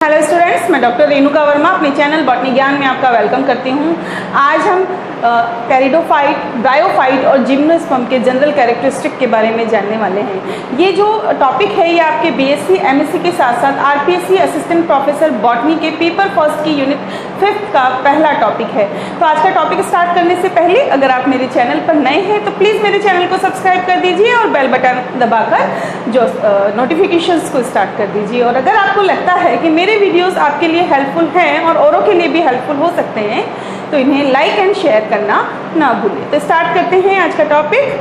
Hello students, मैं doctor Renuka Verma अपने channel botany ज्ञान में आपका वेलकम करती हूँ। आज हम टेरिडोफाइट, ब्रायोफाइट और जिम्नोस्पर्म के जनरल कैरेक्टरिस्टिक के बारे में जानने वाले हैं। ये जो टॉपिक है ये आपके बीएससी एमएससी के साथ साथ आरपीएससी असिस्टेंट प्रोफेसर बॉटनी के पेपर फर्स्ट की यूनिट 5 का पहला टॉपिक है। तो आज का टॉपिक स्टार्ट करने से पहले अगर आप मेरे चैनल पर नए हैं तो प्लीज़ मेरे चैनल को सब्सक्राइब कर दीजिए और बेल बटन दबाकर जो नोटिफिकेशंस को स्टार्ट कर दीजिए। और अगर आपको लगता है कि मेरे वीडियोस आपके लिए हेल्पफुल हैं और औरों के लिए भी हेल्पफुल हो सकते हैं तो इन्हें लाइक एंड शेयर करना ना भूलिए। तो स्टार्ट करते हैं आज का topic,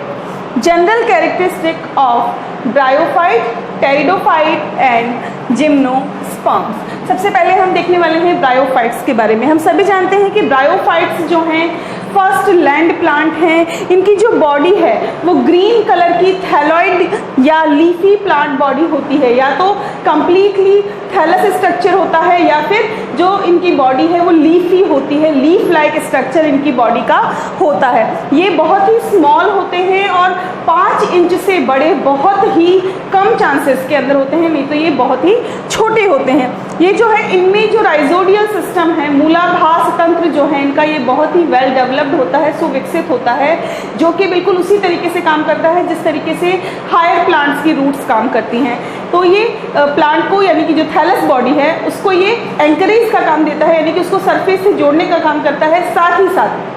general characteristic of bryophyte, pteridophyte and gymnosperms. सबसे पहले हम देखने वाले हैं ब्रायोफाइट्स के बारे में। हम सभी जानते हैं कि ब्रायोफाइट्स जो हैं फर्स्ट लैंड प्लांट हैं। इनकी जो बॉडी है वो ग्रीन कलर की थैलॉइड या लीफी प्लांट बॉडी होती है, या तो कंप्लीटली थैलस स्ट्रक्चर होता है या फिर जो इनकी बॉडी है वो लीफी होती है, लीफ लाइक स्ट्रक्चर इनकी बॉडी का होता है। ये बहुत ही स्मॉल होते हैं और 5 इंच से बड़े बहुत ही कम चांसेस के अंदर होते हैं, नहीं तो ये बहुत ही छोटे होते हैं। ये जो है इनमें जो राइजोडियल सिस्टम है, मूलाधार तंत्र जो है इनका, ये बहुत ही वेल डेवलप्ड होता है, सुविकसित होता है, जो कि बिल्कुल उसी तरीके से काम करता है जिस तरीके से हायर प्लांट्स की रूट्स काम करती हैं। तो ये प्लांट को, यानी कि जो थैलस बॉडी है उसको ये एंकरेज का काम देता है, यानी कि उसको सरफेस से जोड़ने का काम करता है। साथ ही साथ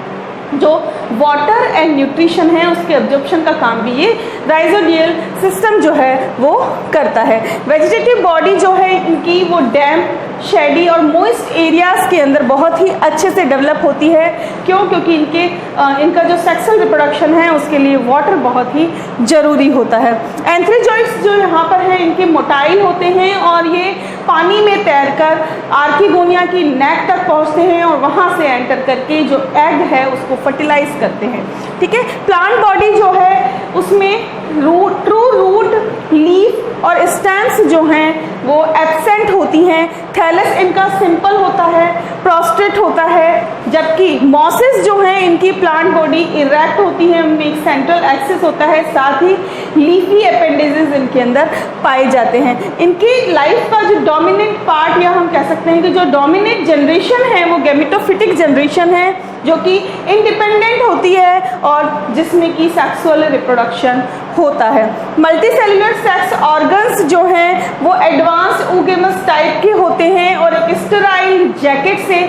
जो वाटर एंड न्यूट्रिशन है उसके एब्जॉर्प्शन का काम भी ये राइजोडियल सिस्टम जो है वो करता है। वेजिटेटिव बॉडी जो है इनकी वो डैम्प, शेडी और मॉइस्ट एरियाज के अंदर बहुत ही अच्छे से डेवलप होती है। क्यों? क्योंकि इनका जो सेक्सुअल रिप्रोडक्शन है उसके लिए वाटर बहुत ही ज़रूरी होता है। एंथ्रेजॉइड्स जो यहाँ पर हैं इनके मोटाइल होते हैं और ये पानी में तैरकर आर्किगोनिया की नेक तक पहुँचते हैं और वहाँ से एंटर करके जो एग है उसको फर्टिलाइज करते हैं। ठीक है। प्लांट बॉडी जो है उसमें ट्रू रूट, लीफ और स्टेम्स जो हैं वो एब्सेंट होती हैं। थैलस इनका सिंपल होता है, प्रोस्ट्रेट होता है, जबकि मॉसेस जो हैं इनकी प्लांट बॉडी इरेक्ट होती है, उनमें एक सेंट्रल एक्सिस होता है, साथ ही लीफी अपेंडेजेस इनके अंदर पाए जाते हैं। इनकी लाइफ का जो डोमिनेंट पार्ट, या हम कह सकते हैं कि जो डोमिनेंट जनरेशन है वो गैमेटोफिटिक जनरेशन है, जो कि इंडिपेंडेंट होती है और जिसमें कि सेक्सुअल रिप्रोडक्शन होता है। मल्टीसेलुलर सेक्स ऑर्गन्स जो हैं वो एडवांस्ड oogamous टाइप के होते हैं और एक स्टेराइल जैकेट से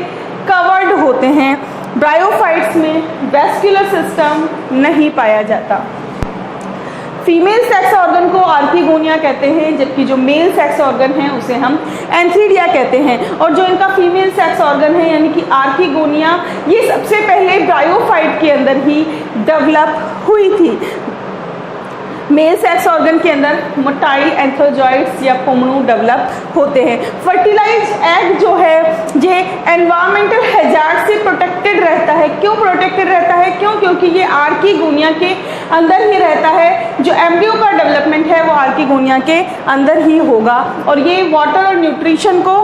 कवर्ड होते हैं। ब्रायोफाइट्स में वेस्क्यूलर सिस्टम नहीं पाया जाता। फीमेल सेक्स ऑर्गन को आर्किगोनिया कहते हैं, जबकि जो मेल सेक्स ऑर्गन है उसे हम एंथ्रीडिया कहते हैं। और जो इनका फीमेल सेक्स ऑर्गन है यानी कि आर्किगोनिया, ये सबसे पहले ब्रायोफाइट के अंदर ही डेवलप हुई थी। मेल सेक्स ऑर्गन के अंदर मोटाइल एंथ्रोजॉइड्स या पोमणु डेवलप होते हैं। फर्टिलाइज एग जो है ये एनवायरमेंटल हैजार्ड से प्रोटेक्टेड रहता है। क्यों प्रोटेक्टेड रहता है? क्यों? क्योंकि ये आर्किगोनिया के अंदर ही रहता है। जो एम्ब्रियो का डेवलपमेंट है वो आर्किगोनिया के अंदर ही होगा और ये वाटर और न्यूट्रिशन को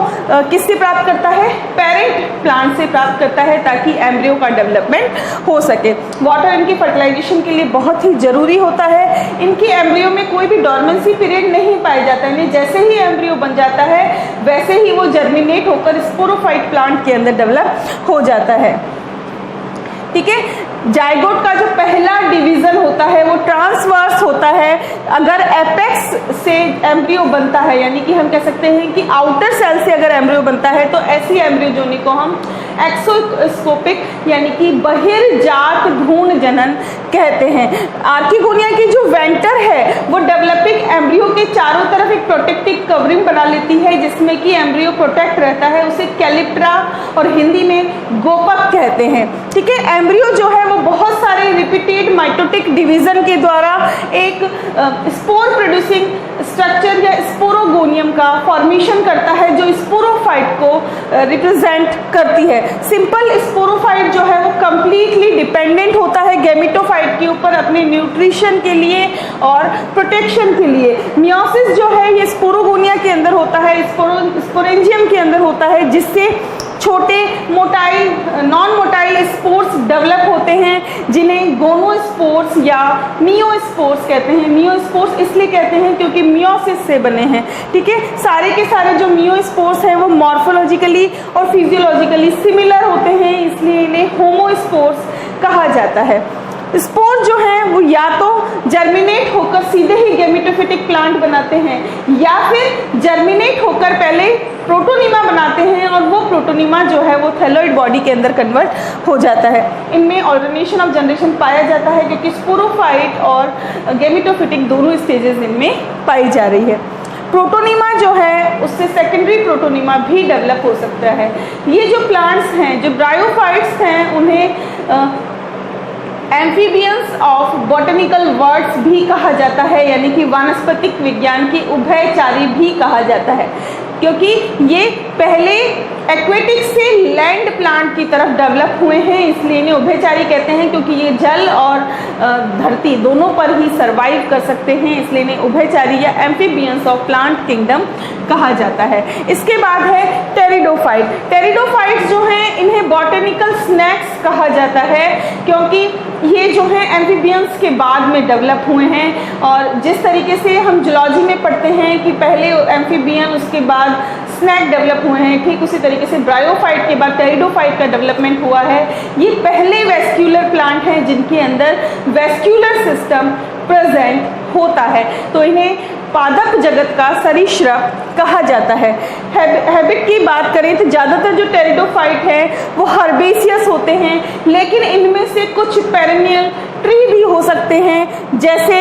किससे प्राप्त करता है? पेरेंट प्लांट से प्राप्त करता है, ताकि एम्ब्रियो का डेवलपमेंट हो सके। वाटर इनकी फर्टिलाइजेशन के लिए बहुत ही ज़रूरी होता है। इनकी एम्ब्रियो में कोई भी डॉर्मेंसी पीरियड नहीं पाया जाता है। जैसे ही एम्ब्रियो बन जाता है वैसे ही वो जर्मिनेट होकर स्पोरोफाइट प्लांट के अंदर डेवलप हो जाता है। ठीक है। जाइगोट का जो पहला डिवीजन होता है वो ट्रांसवर्स होता है। अगर एपेक्स से एम्ब्रियो बनता है, यानी कि हम कह सकते हैं कि आउटर सेल से अगर एम्ब्रियो बनता है तो ऐसी एम्ब्रियो जोनी को हम एक्सोस्कोपिक यानी कि बहिर्जात भ्रूण जनन कहते हैं। आर्किगोनिया की जो वेंटर है वो डेवलपिंग एम्ब्रियो के चारों तरफ एक प्रोटेक्टिव कवरिंग बना लेती है, जिसमें कि एम्ब्रियो प्रोटेक्ट रहता है। उसे कैलिप्ट्रा और हिंदी में गोपक कहते हैं। ठीक है। एम्ब्रियो जो है वो बहुत सारे रिपीटेड माइटोटिक डिवीजन के द्वारा एक स्पोर प्रोड्यूसिंग स्ट्रक्चर या स्पोरोगोनियम का फॉर्मेशन करता है, जो स्पोरोफाइट को रिप्रेजेंट करती है। सिंपल स्पोरोफाइट जो है वो कंप्लीटली डिपेंडेंट होता है गैमेटोफाइट के ऊपर अपने न्यूट्रिशन के लिए और प्रोटेक्शन के लिए। मियोसिस जो है ये स्पोरोगोनिया के अंदर होता है, स्पोरेंजियम के अंदर होता है, जिससे छोटे motile non motile spores develop होते हैं जिन्हें गोनोस्पोर्स या नियोस्पोर्स कहते हैं। नियोस्पोर्स इसलिए कहते हैं क्योंकि मियोसिस से बने हैं, ठीक है। सारे के सारे जो नियोस्पोर्स हैं वो मॉर्फोलॉजिकली और फिजियोलॉजिकली सिमिलर होते हैं, इसलिए इन्हें होमोस्पोर्स कहा जाता है। स्पोर जो हैं वो या तो जर्मिनेट होकर सीधे ही गैमेटोफिटिक प्लांट बनाते हैं या फिर जर्मिनेट होकर पहले प्रोटोनिमा बनाते हैं और वो प्रोटोनिमा जो है वो थैलोइड बॉडी के अंदर कन्वर्ट हो जाता है। इनमें ऑल्टरनेशन ऑफ जनरेशन पाया जाता है क्योंकि स्पोरोफाइट और गैमेटोफिटिक दोनों स्टेजेस इनमें पाई जा रही है। प्रोटोनिमा जो है उससे सेकेंडरी प्रोटोनिमा भी डेवलप हो सकता है। ये जो प्लांट्स हैं, जो ब्रायोफाइट्स हैं, उन्हें एम्फीबियंस ऑफ बॉटनिकल वर्ड्स भी कहा जाता है, यानी कि वानस्पतिक विज्ञान की उभयचारी भी कहा जाता है, क्योंकि ये पहले एक्वेटिक से लैंड प्लांट की तरफ डेवलप हुए हैं, इसलिए इन्हें उभयचारी कहते हैं। क्योंकि ये जल और धरती दोनों पर ही सर्वाइव कर सकते हैं, इसलिए इन्हें उभयचारी या एम्फीबियंस ऑफ प्लांट किंगडम कहा जाता है। इसके बाद है टेरिडोफाइट। टेरिडोफाइट्स जो हैं इन्हें बॉटनिकल स्नैक्स कहा जाता है, क्योंकि ये जो हैं एम्फीबियंस के बाद में डेवलप हुए हैं। और जिस तरीके से हम जूलॉजी में पढ़ते हैं कि पहले एम्फीबियन उसके बाद स्नैक डेवलप हुए हैं, ठीक उसी तरीके से ब्रायोफाइट के बाद टेरिडोफाइट का डेवलपमेंट हुआ है। ये पहले वेस्क्यूलर प्लांट हैं जिनके अंदर वेस्क्यूलर सिस्टम प्रेजेंट होता है, तो इन्हें पादप जगत का सरीसृप कहा जाता है। हैबिट की बात करें तो ज़्यादातर जो टेरिडोफाइट है वो हर्बेसियस होते हैं, लेकिन इनमें से कुछ पेरेनियल ट्री भी हो सकते हैं, जैसे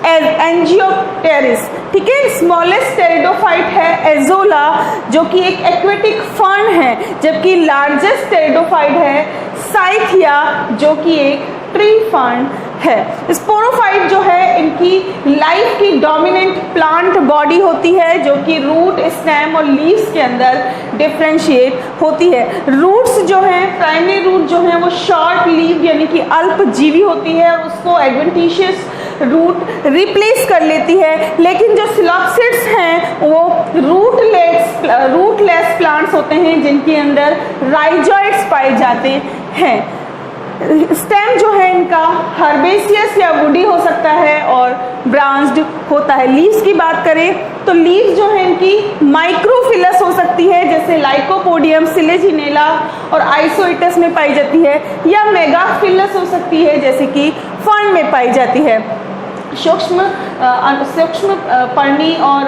एंजियोप्टेरिस, ठीक है। स्मॉलेस्ट टेरिडोफाइट है एजोला, जो कि एक एक्वेटिक फर्न है, जबकि लार्जेस्ट टेरिडोफाइट है साइथिया, जो कि एक ट्री फर्न है। स्पोरोफाइट जो है इनकी लाइफ की डोमिनेंट प्लांट बॉडी होती है, जो कि रूट, स्टेम और लीव्स के अंदर डिफ्रेंशिएट होती है। रूट्स जो हैं, प्राइमरी रूट जो है वो शॉर्ट लीव यानी कि अल्पजीवी होती है और उसको एडवेंटिशियस रूट रिप्लेस कर लेती है, लेकिन जो सिलॉप्सिड्स हैं वो रूटलेस प्लांट्स होते हैं जिनके अंदर राइजॉइड्स पाए जाते हैं। स्टेम जो है इनका हर्बेसियस या वुडी हो सकता है और ब्रांच्ड होता है। लीव्स की बात करें तो लीव्स जो है इनकी माइक्रोफिलस हो सकती है, जैसे लाइकोपोडियम, सिलेजिनेला और आइसोइटस में पाई जाती है, या मेगाफिलस हो सकती है जैसे कि फर्न में पाई जाती है। सूक्ष्म पर्णी और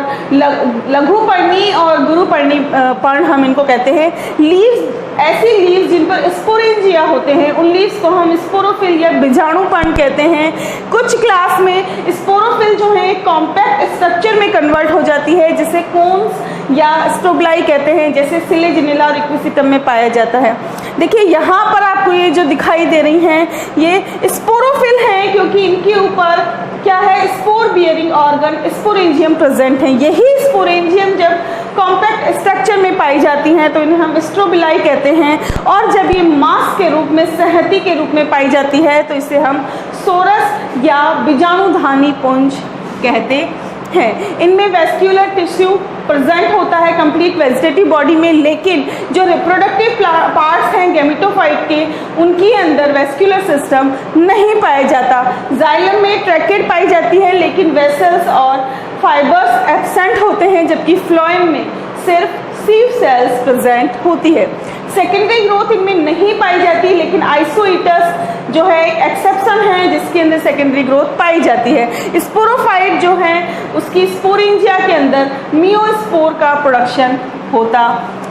लघु पर्णी और गुरु पर्णी पर्ण हम इनको कहते हैं। लीव्स, ऐसी लीव्स जिन पर स्पोरेंजिया होते हैं, उन लीव्स को हम स्पोरोफिल या बीजाणुपर्ण कहते हैं। कुछ क्लास में स्पोरोफिल जो है कॉम्पैक्ट स्ट्रक्चर में कन्वर्ट हो जाती है, जिसे कोन्स या स्ट्रोग्लाई कहते हैं, जैसे सिलेजिनेला और इक्विसिटम में पाया जाता है। देखिए यहाँ पर आपको ये जो दिखाई दे रही हैं ये स्पोरोफिल हैं, क्योंकि इनके ऊपर क्या है, spore bearing organ sporangium present है। यही स्पोरेंजियम जब कॉम्पैक्ट स्ट्रक्चर में पाई जाती हैं तो इन्हें हम स्ट्रोबिलाई कहते हैं, और जब ये मास के रूप में, सहती के रूप में पाई जाती है तो इसे हम सोरस या बीजाणुधानी पुंज कहते हैं। इनमें वेस्क्यूलर टिश्यू प्रेजेंट होता है कंप्लीट वेजिटेटिव बॉडी में, लेकिन जो रिप्रोडक्टिव पार्ट्स हैं गैमेटोफाइट के, उनके अंदर वेस्क्यूलर सिस्टम नहीं पाया जाता। जाइलम में ट्रैकेट पाई जाती है, लेकिन वेसल्स और फाइबर्स एब्सेंट होते हैं, जबकि फ्लोएम में सिर्फ सीव सेल्स प्रेजेंट होती है। सेकेंडरी ग्रोथ इनमें नहीं पाई जाती, लेकिन आइसोइटस जो है एक एक्सेप्शन है जिसके अंदर सेकेंडरी ग्रोथ पाई जाती है। स्पोरोफाइट जो है उसकी स्पोरेंजिया के अंदर मियोस्पोर का प्रोडक्शन होता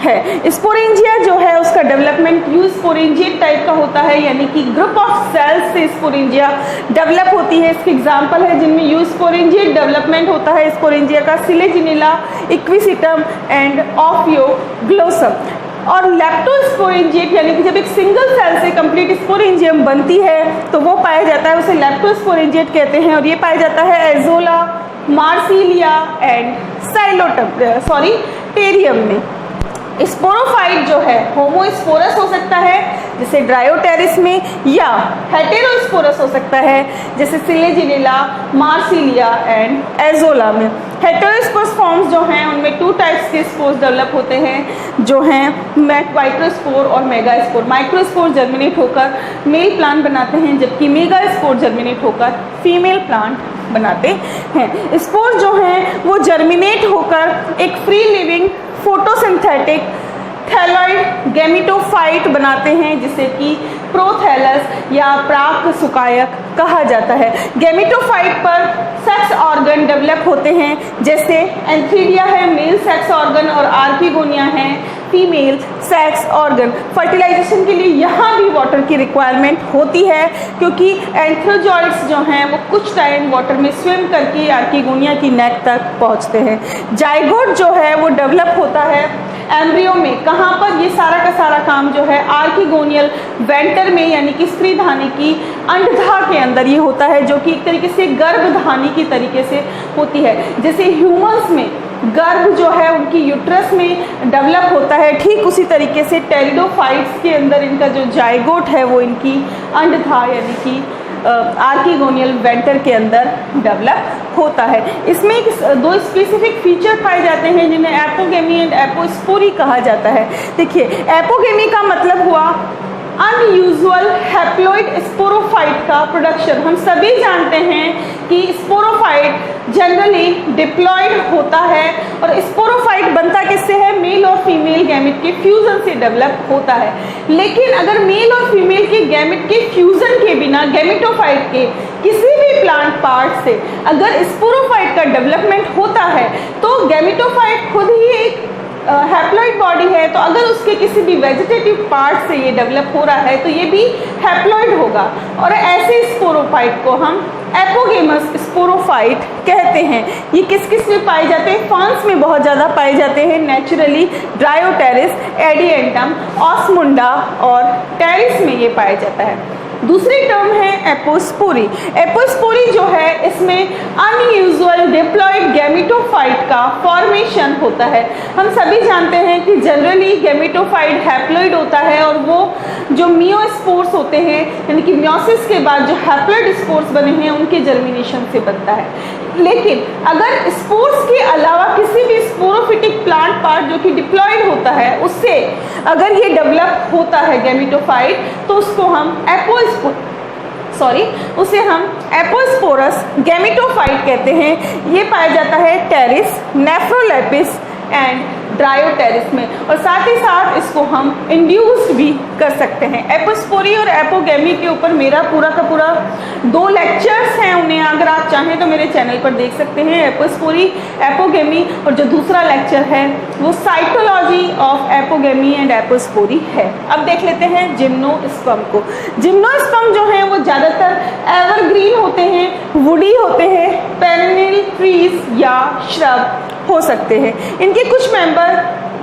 है। स्पोरेंजिया जो है उसका डेवलपमेंट यूस्पोरेंजिएट टाइप का होता है, यानी कि ग्रुप ऑफ सेल्स से स्पोरेंजिया डेवलप होती है। इसके एग्जाम्पल है जिनमें यूस्पोरेंजिएट डेवलपमेंट होता है स्पोरेंजिया का, सिलेजिनेला, इक्विसिटम एंड ऑफियोग्लोसम। और लेप्टोस्पोरेंजिएट यानी कि जब एक सिंगल सेल से कंप्लीट स्पोरेंजियम बनती है तो वो पाया जाता है, उसे लेप्टोस्पोरेंजिएट कहते हैं, और ये पाया जाता है एजोला, मार्सिलिया एंड टेरियम में। स्पोरोफाइट जो है होमोस्पोरस हो सकता है जैसे ड्रायोटेरिस में, या हेटेरोस्पोरस हो सकता है जैसे सिलेजिनेला, मार्सिलिया एंड एजोला में। हेटेरोस्पोरस फॉर्म्स जो हैं उनमें 2 टाइप्स के स्पोर्स डेवलप होते हैं, जो हैं माइक्रोस्पोर और मेगास्पोर। माइक्रोस्पोर जर्मिनेट होकर मेल प्लांट बनाते हैं, जबकि मेगास्पोर जर्मिनेट होकर फीमेल प्लांट बनाते हैं। स्पोर जो हैं वो जर्मिनेट होकर एक free living photosynthetic thalloid gametophyte बनाते हैं, जिसे कि प्रोथैलस या प्राक सुकायक कहा जाता है। गैमेटोफाइट पर सेक्स ऑर्गन डेवलप होते हैं, जैसे एंथीरिया है मेल सेक्स ऑर्गन और आर्किगोनिया है फीमेल सेक्स ऑर्गन। फर्टिलाइजेशन के लिए यहाँ भी वाटर की रिक्वायरमेंट होती है, क्योंकि एंथ्रोजॉइड्स जो हैं वो कुछ टाइम वाटर में स्विम करके आर्किगोनिया की नेक तक पहुँचते हैं। जाइगोट जो है वो डेवलप होता है एम्ब्रियो में। कहाँ पर? ये सारा का सारा काम जो है आर्किगोनियल वेंटर में, यानी कि स्त्रीधानी की अंडधा के अंदर ये होता है, जो कि एक तरीके से गर्भधानी की तरीके से होती है। जैसे ह्यूमंस में गर्भ जो है उनकी यूट्रस में डेवलप होता है, ठीक उसी तरीके से टेरिडोफाइट्स के अंदर इनका जो जाइगोट है वो इनकी अंडधा यानी कि आर्किगोनियल वेंटर के अंदर डेवलप होता है। इसमें दो स्पेसिफिक फीचर पाए जाते हैं जिन्हें एपोगेमी एंड एपोस्पोरी कहा जाता है। देखिए, एपोगेमी का मतलब हुआ अनयूजुअल हैप्लॉइड स्पोरोफाइट का प्रोडक्शन। हम सभी जानते हैं कि स्पोरोफाइट जनरली डिप्लॉयड होता है, और स्पोरोफाइट बनता किससे है? मेल और फीमेल गैमेट के फ्यूजन से डेवलप होता है। लेकिन अगर मेल और फीमेल के गैमेट के फ्यूजन के बिना गैमेटोफाइट के किसी भी प्लांट पार्ट से अगर स्पोरोफाइट का डेवलपमेंट होता है, तो गैमेटोफाइट खुद ही एक हैप्लॉइड बॉडी है, तो अगर उसके किसी भी वेजिटेटिव पार्ट से ये डेवलप हो रहा है तो ये भी हैप्लॉइड होगा, और ऐसे स्पोरोफाइट को हम एपोगेमस स्पोरोफाइट कहते हैं। ये किस किस में पाए जाते हैं? फर्न्स में बहुत ज़्यादा पाए जाते हैं नेचुरली, ड्रायोटेरिस, एडिएंटम, ऑस्मुंडा और टेरिस में ये पाया जाता है। दूसरी टर्म है एपोस्पोरी। एपोस्पोरी जो है इसमें अनयूजुअल डिप्लॉयड गैमेटोफाइट का फॉर्मेशन होता है। हम सभी जानते हैं कि जनरली गैमेटोफाइट हैप्लॉइड होता है, और वो जो मियोस्पोर्स होते हैं यानी कि मियोसिस के बाद जो हैप्लॉइड स्पोर्स बने हैं उनके जर्मिनेशन से बनता है। लेकिन अगर स्पोर्स के अलावा किसी भी स्पोरोफिटिक प्लांट पार्ट जो कि डिप्लॉयड होता है उससे अगर ये डेवलप होता है गैमेटोफाइट, तो उसको हम उसे हम एपोस्पोरस गैमेटोफाइट कहते हैं। ये पाया जाता है टेरिस, नेफ्रोलेपिस एंड ड्रायोटेरिस में, और साथ ही साथ इसको हम इंड्यूस्ड भी कर सकते हैं। एपोस्पोरी और एपोगेमी के ऊपर मेरा पूरा का पूरा 2 लेक्चर्स हैं, उन्हें अगर आप चाहें तो मेरे चैनल पर देख सकते हैं। एपोस्पोरी, एपोगेमी, और जो दूसरा लेक्चर है वो cytology of apogamy and apospory है। अब देख लेते हैं जिम्नोस्पर्म को। जिम्नोस्पर्म जो है वो ज़्यादातर एवरग्रीन होते हैं, वुडी होते हैं, पेरेनियल ट्रीज या श्रब हो सकते हैं। इनके कुछ मेंबर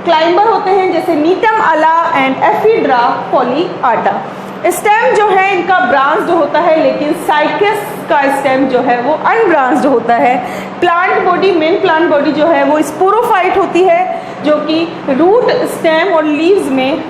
क्लाइंबर होते हैं, जैसे नीटम अला एंड एफिड्रा पॉलीआटा। स्टेम जो है इनका ब्रांच्ड होता है, लेकिन साइकस का स्टेम जो है वो अनब्रांच्ड होता है। Plant body, main plant body जो है वो स्पोरोफाइट होती है, जो कि रूट, स्टेम और लीव्स में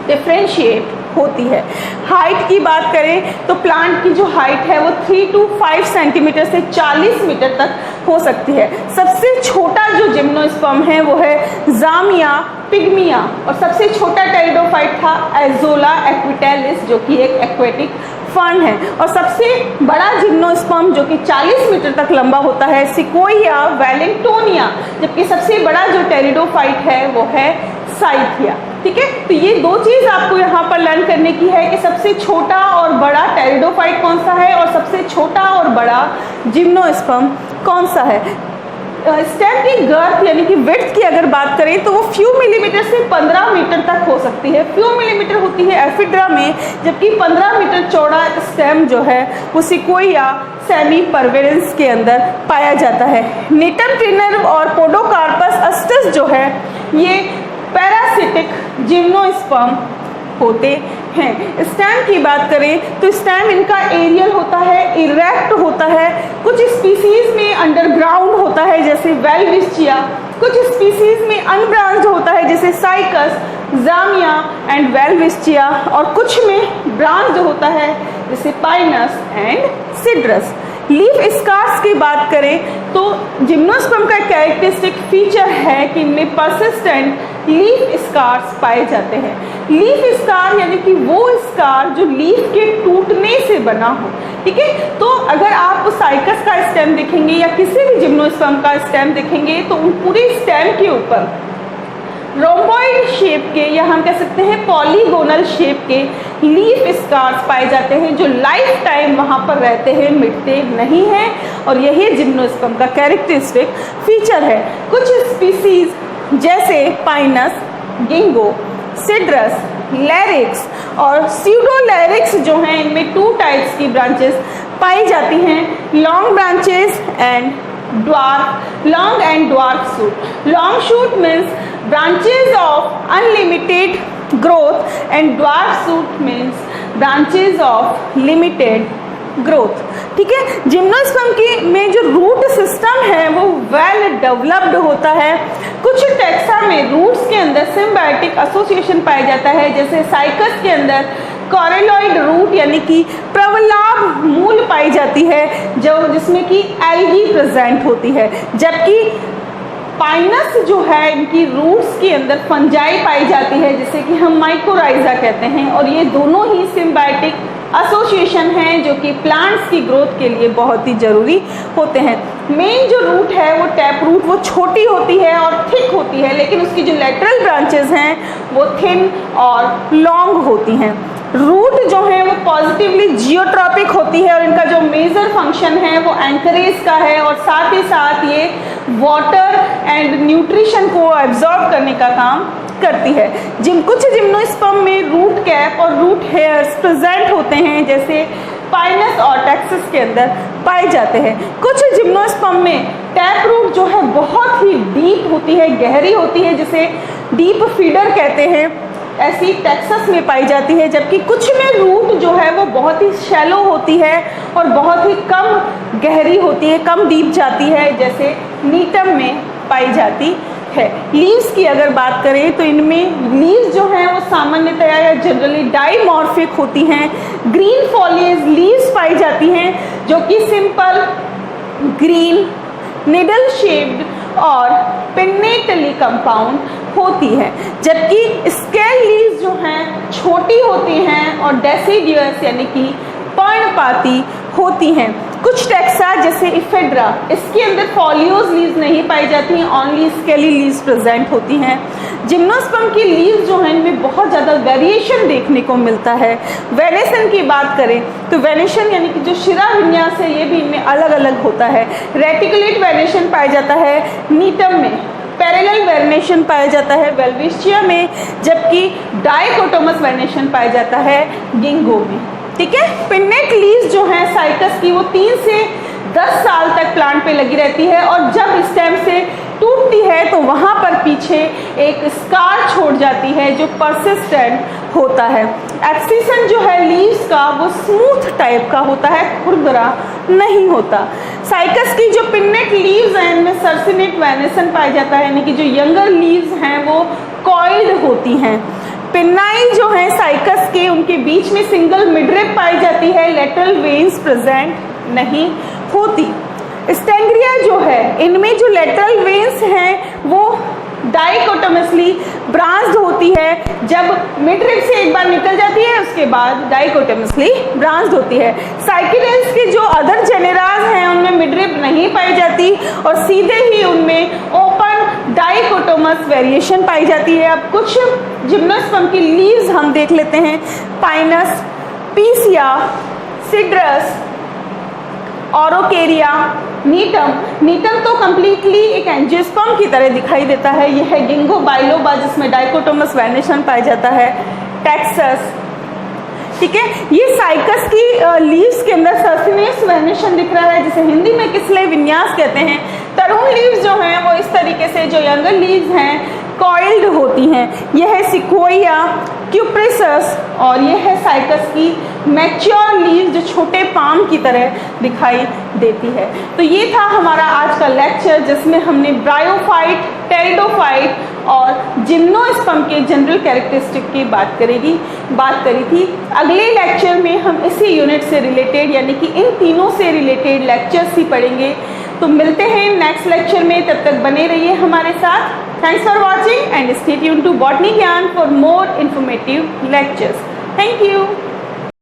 डिफ्रेंशिएट होती है। हाइट की बात करें तो प्लांट की जो हाइट है वो 3 to 5 सेंटीमीटर से 40 मीटर तक हो सकती है। सबसे छोटा जो जिम्नोस्पर्म है वो है जामिया पिग्मिया, और सबसे छोटा टेरिडोफाइट था एजोला एक्विटेलिस, जो कि एक एक्वेटिक फर्न है। और सबसे बड़ा जिम्नोस्पर्म जो कि 40 मीटर तक लंबा होता है सिकोइया वेलिंगटोनिया, जबकि सबसे बड़ा जो टेरिडोफाइट है वो है साइथिया। ठीक है, तो ये 2 चीज़ आपको यहाँ पर लर्न करने की है कि सबसे छोटा और बड़ा टेरिडोफाइट कौन सा है और सबसे छोटा और बड़ा जिम्नोस्पर्म कौन सा है। स्टेम की गर्थ यानी कि विड्थ की अगर बात करें तो वो फ्यू मिलीमीटर से 15 मीटर तक हो सकती है। फ्यू मिलीमीटर होती है एफिड्रा में, जबकि 15 मीटर चौड़ा स्टेम जो है वो सिकोइया सेमी परवेरेंस के अंदर पाया जाता है। नीटम ट्रिनर और पोडोकार्पस अस्टस जो है ये पैरासिटिक जिम्नोस्पर्म होते हैं। स्टेम की बात करें तो स्टेम इनका एरियल होता है, इरेक्ट होता है। कुछ स्पीसीज में अंडरग्राउंड होता है जैसे वेलविस्चिया, कुछ स्पीसीज में अनब्रांच्ड होता है जैसे साइकस, जामिया एंड वेलविस्चिया, और कुछ में ब्रांच्ड होता है जैसे Pinus and Cedrus. Leaf scars की बात करें तो जिम्नोस्पर्म का कैरेक्टरिस्टिक फीचर है कि इनमें परसिस्टेंट लीफ स्कार्स पाए जाते हैं। लीफ स्कार यानी कि वो स्कार जो लीफ के टूटने से बना हो, ठीक है। तो अगर आप साइकस का स्टेम देखेंगे या किसी भी जिम्नोस्पर्म का स्टेम देखेंगे तो उन पूरे स्टेम के ऊपर रोम्बॉइड शेप के या हम कह सकते हैं पॉलीगोनल शेप के लीफ स्कार्स पाए जाते हैं जो लाइफ टाइम वहाँ पर रहते हैं, मिटते नहीं हैं, और यही जिम्नोस्पर्म का कैरेक्टरिस्टिक फीचर है। कुछ स्पीसीज जैसे पाइनस, गिंगो, सिड्रस, लैरिक्स और स्यूडोलैरिक्स जो हैं, इनमें 2 टाइप्स की ब्रांचेस पाई जाती हैं, long branches and dwarf, long and dwarf shoot. Long shoot means branches of unlimited growth and dwarf shoot means branches of limited growth, ठीक है। जिम्नोस्पर्म की में जो रूट सिस्टम है वो वेल डेवलप्ड होता है। कुछ टेक्सा में रूट्स के अंदर सिम्बायोटिक एसोसिएशन पाया जाता है, जैसे साइकस के अंदर कॉरेलॉइड रूट यानी कि प्रवलाभ मूल पाई जाती है जो जिसमें कि एल्गी प्रेजेंट होती है, जबकि पाइनस जो है इनकी रूट्स के अंदर फंजाई पाई जाती है जिसे कि हम माइकोराइजा कहते हैं, और ये दोनों ही सिम्बायोटिक एसोसिएशन हैं जो कि प्लांट्स की ग्रोथ के लिए बहुत ही ज़रूरी होते हैं। मेन जो रूट है वो टैप रूट, वो छोटी होती है और थिक होती है, लेकिन उसकी जो लेटरल ब्रांचेस हैं वो थिन और लॉन्ग होती हैं। रूट जो है वो पॉजिटिवली जियोट्रॉपिक होती है और इनका जो मेजर फंक्शन है वो एंकरेज का है, और साथ ही साथ ये वाटर एंड न्यूट्रिशन को एब्जॉर्ब करने का काम करती है। कुछ जिम्नोस्पर्म में रूट कैप और रूट हेयर्स प्रेजेंट होते हैं, जैसे पाइनस और टेक्सस के अंदर पाए जाते हैं। कुछ जिम्नोस्पर्म में टैप रूट जो है बहुत ही डीप होती है, गहरी होती है, जिसे डीप फीडर कहते हैं, ऐसी टेक्सस में पाई जाती है, जबकि कुछ में रूट जो है वो बहुत ही शैलो होती है और बहुत ही कम गहरी होती है, कम डीप जाती है, जैसे नीटम में पाई जाती है। लीव्स की अगर बात करें तो इनमें लीव्स जो हैं वो सामान्यतया या जनरली डाइमॉर्फिक होती हैं। ग्रीन फॉलिएज लीव्स पाई जाती हैं जो कि सिंपल ग्रीन निडल शेप्ड और पिन्नेटली कंपाउंड होती है, जबकि स्केल लीव्स जो हैं छोटी होती हैं और डेसिडियस यानी कि पर्णपाती होती हैं। कुछ टेक्सा जैसे इफेड्रा, इसके अंदर फॉलियोज लीव्स नहीं पाई जाती हैं, ओनली स्केली लीव्स प्रेजेंट होती हैं। जिम्नोस्पर्म की लीव्स जो हैं इनमें बहुत ज़्यादा वेरिएशन देखने को मिलता है। वेनेशन की बात करें तो वेनेशन यानी कि जो शिरा विन्यास है ये भी इनमें अलग अलग होता है। रेटिकुलेट वेनेशन पाया जाता है नीटम में, पैरेलल वेनेशन पाया जाता है वेल्विशिया में, जबकि डाइकोटोमस वेनेशन पाया जाता है गिंगो में, ठीक है। पिन्नेट लीव्स जो हैं साइकस की वो 3 से 10 साल तक प्लांट पे लगी रहती है, और जब स्टेम से टूटती है तो वहाँ पर पीछे एक स्कार छोड़ जाती है जो परसिस्टेंट होता है। एक्सीसन जो है लीव्स का वो स्मूथ टाइप का होता है, खुरदरा नहीं होता। साइकस की जो पिन्नेट लीव्स हैं इनमें सर्सिनेट वेनेशन पाया जाता है, यानी कि जो यंगर लीव्स हैं वो कॉइल्ड होती हैं। पिन्नाई जो है साइकस के उनके बीच में सिंगल मिडरिप पाई जाती है, लेटरल वेन्स प्रेजेंट नहीं होती। स्टेंग्रिया जो है इनमें जो लेटरल वेन्स हैं वो डाइकोटोमसली ब्रांच्ड होती है, जब मिडरिप से एक बार निकल जाती है उसके बाद डाइकोटोमसली ब्रांच्ड होती है। साइकिडेंस के जो अदर जेनेराज हैं उनमें मिडरिप नहीं पाई जाती और सीधे ही उनमें ओपन डाइकोटोमस वेरिएशन पाई जाती है। अब कुछ जिम्नोस्पर्म की लीव्स हम देख लेते हैं। Pinus, पीसिया, Cedrus, ऑरोकेरिया, नीटम। नीटम तो कम्प्लीटली एक एंजियोस्पर्म की तरह दिखाई देता है। यह है गिंगो बाइलोबा जिसमें डाइकोटोमस वेनेशन पाया जाता है। टेक्सस, ठीक है। ये साइकस की लीव्स के अंदर सर्सिनेस वेनेशन दिख रहा है जिसे हिंदी में किसले विन्यास कहते हैं। तरुण लीव्स जो हैं वो इस तरीके से, जो यंगर लीव्स हैं कॉइल्ड होती हैं। यह है सिक्वोइया, क्यूप्रिसस, और यह है साइकस की मैच्योर लीव्स जो छोटे पाम की तरह दिखाई देती है। तो ये था हमारा आज का लेक्चर जिसमें हमने ब्रायोफाइट, टेरिडोफाइट और जिम्नोस्पर्म के जनरल कैरेक्टरिस्टिक की बात करी थी। अगले लेक्चर में हम इसी यूनिट से रिलेटेड यानी कि इन तीनों से रिलेटेड लेक्चर्स ही पढ़ेंगे। तो मिलते हैं नेक्स्ट लेक्चर में, तब तक बने रहिए हमारे साथ। Thanks for watching and stay tuned to botany Gyan for more informative lectures. Thank you.